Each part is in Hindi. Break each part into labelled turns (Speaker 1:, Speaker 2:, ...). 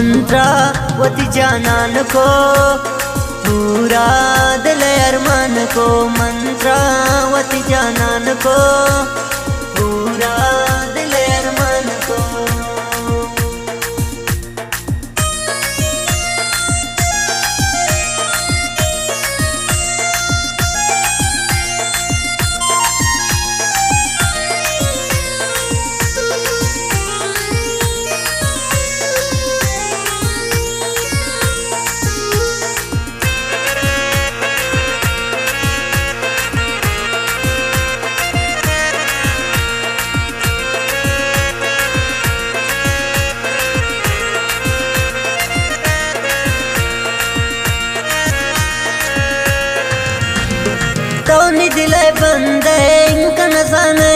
Speaker 1: मंत्रावती जानान को पूरा दिल अरमान को, मंत्रावती जानान को पूरा दिल अरमान को। तोनी दिल बंदे इनका न जाने,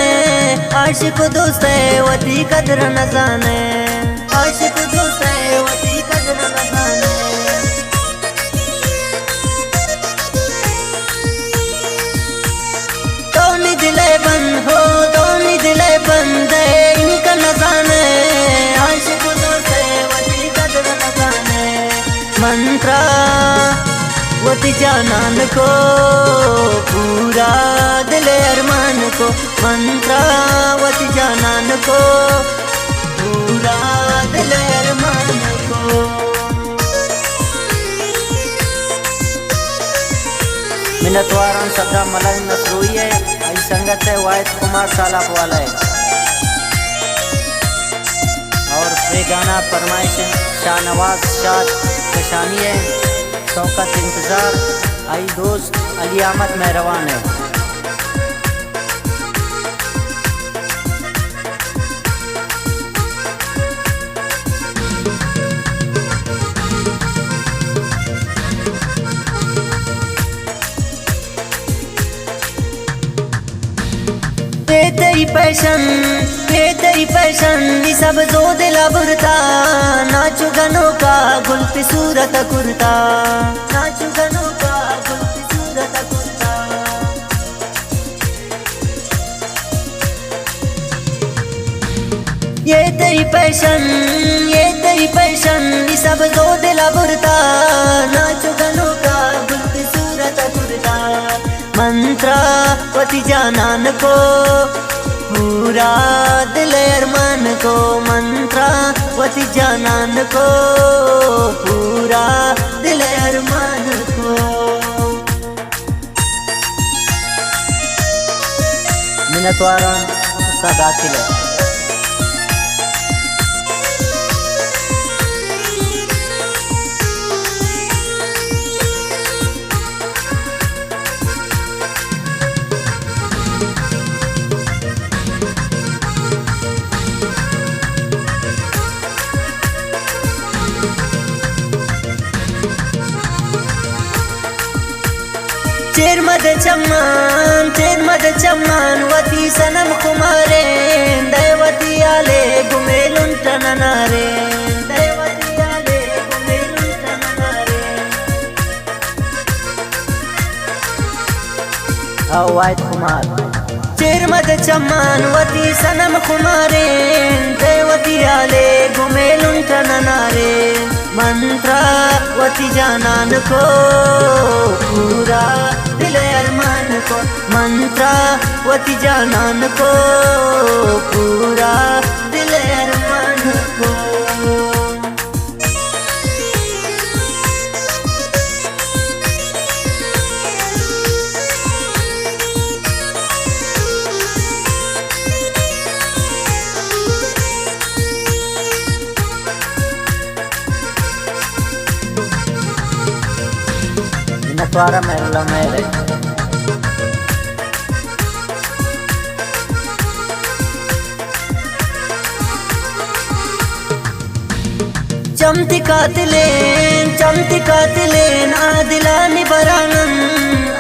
Speaker 1: आशिक दोस्त वती कदर न जाने, आशिक दोस्त वती कदर न जाने। तोनी दिल बंद हो, तोनी दिल बंदे इनका न जाने, आशिक दोस्त वती कदर न जाने। मंत्रावती जानान को पूरा दिल अरमान को, मंत्रावती जानान को पूरा दिल अरमान को। मिन्नतवारान सदा मलंग नसरूई है, आई संगत है वाहिद कुमार सालाब वाला है। और बेगाना फरमाइश शाहनवाज शाद कशानी है, शौकत इंतजार आई दोस्त अली अहमद मेहरवान है। तेरी पैशन, तेरी पैशन सब जो दिला बुरता, नाचू गनों का गुलती सूरत कुर्ता, नाचू गनों का गुलती सूरत कुर्ता। ये तेरी पैशन, ये तेरी पैशन सब जो दिला बुरता, नाचू गनों का गुलती सूरत कुर्ता। मंत्रावती जानान को पूरा दिल अरमान को, मंत्रावती जानान को पूरा दिल अरमान को। मिन्नतवारान उसका दाखिल है। चेरमद चम्मान, चेरमद चम्मान वती सनम कुमारे, दैवती आले गुमेलुन टननारे, दैवती आले गुमेलुन टननारे। वाहिद कुमार चेरमद चम्मान वती सनम कुमारे, दैवती आले गुमेलुन टननारे। मंत्रावती जानान को पूरा दिल अरमान को, मंत्रावती जानान को पूरा दिल अरमान को। मिन्नतवारा मेरा मेरे चमती कातिलेन, चमती कातिलेन आदिलानी बरानन,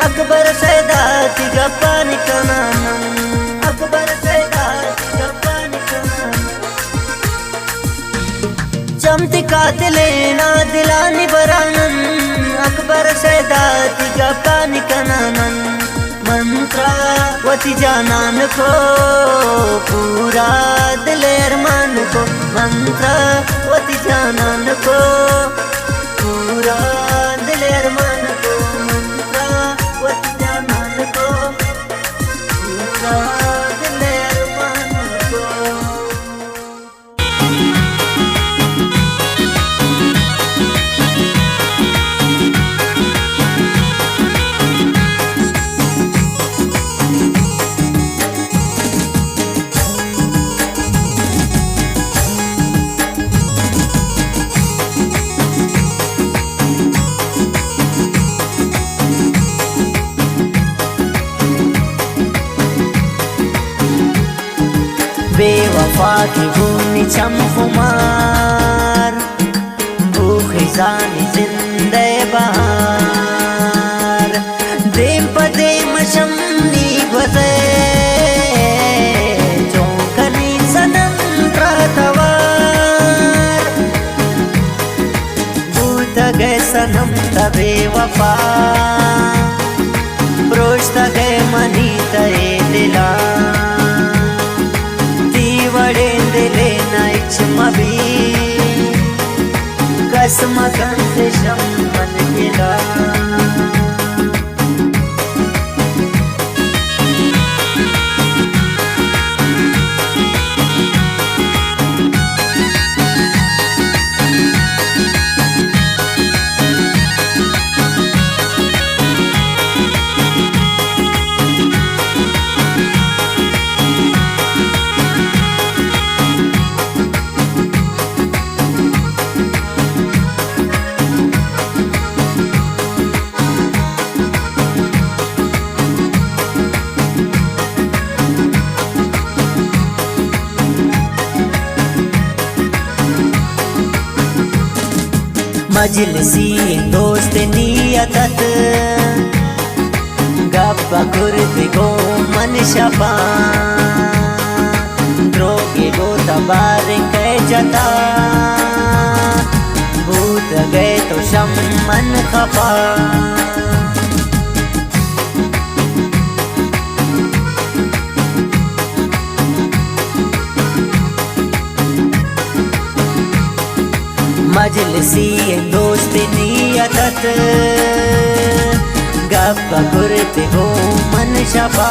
Speaker 1: अकबर सैदाती गप्पानी कनानन, अकबर सैदाती गप्पानी कनानन। चमती कातिलेन आदिलानी बरानन, अकबर सैदाती गप्पानी कनानन। मंत्रा वती जानान को पूरा दिल अरमान को मंत्र वती जानान को पूरा दिल अरमान को मंत्र वती जानान को पूरा दिल अरमान को। बेवफा की भूमि चम खुमार भूखे जानी जिंदे बहार दे पदे मशमनी बजे चौकनी सनम प्रतवार भूत गए सनम तबे वफा प्रोष्ट गए मनी तरे दिला वड़े दिले नाइच मबी कसम कंद शमन गिला मजलिसी दोस्त नियतत गप्पा कुर्द गो मन शपा द्रोगे गो तबार कै जता भूत गए तो शम मन खपा मजलिसी दोस्त नियतत गप्पा कुर्द गो मन शपा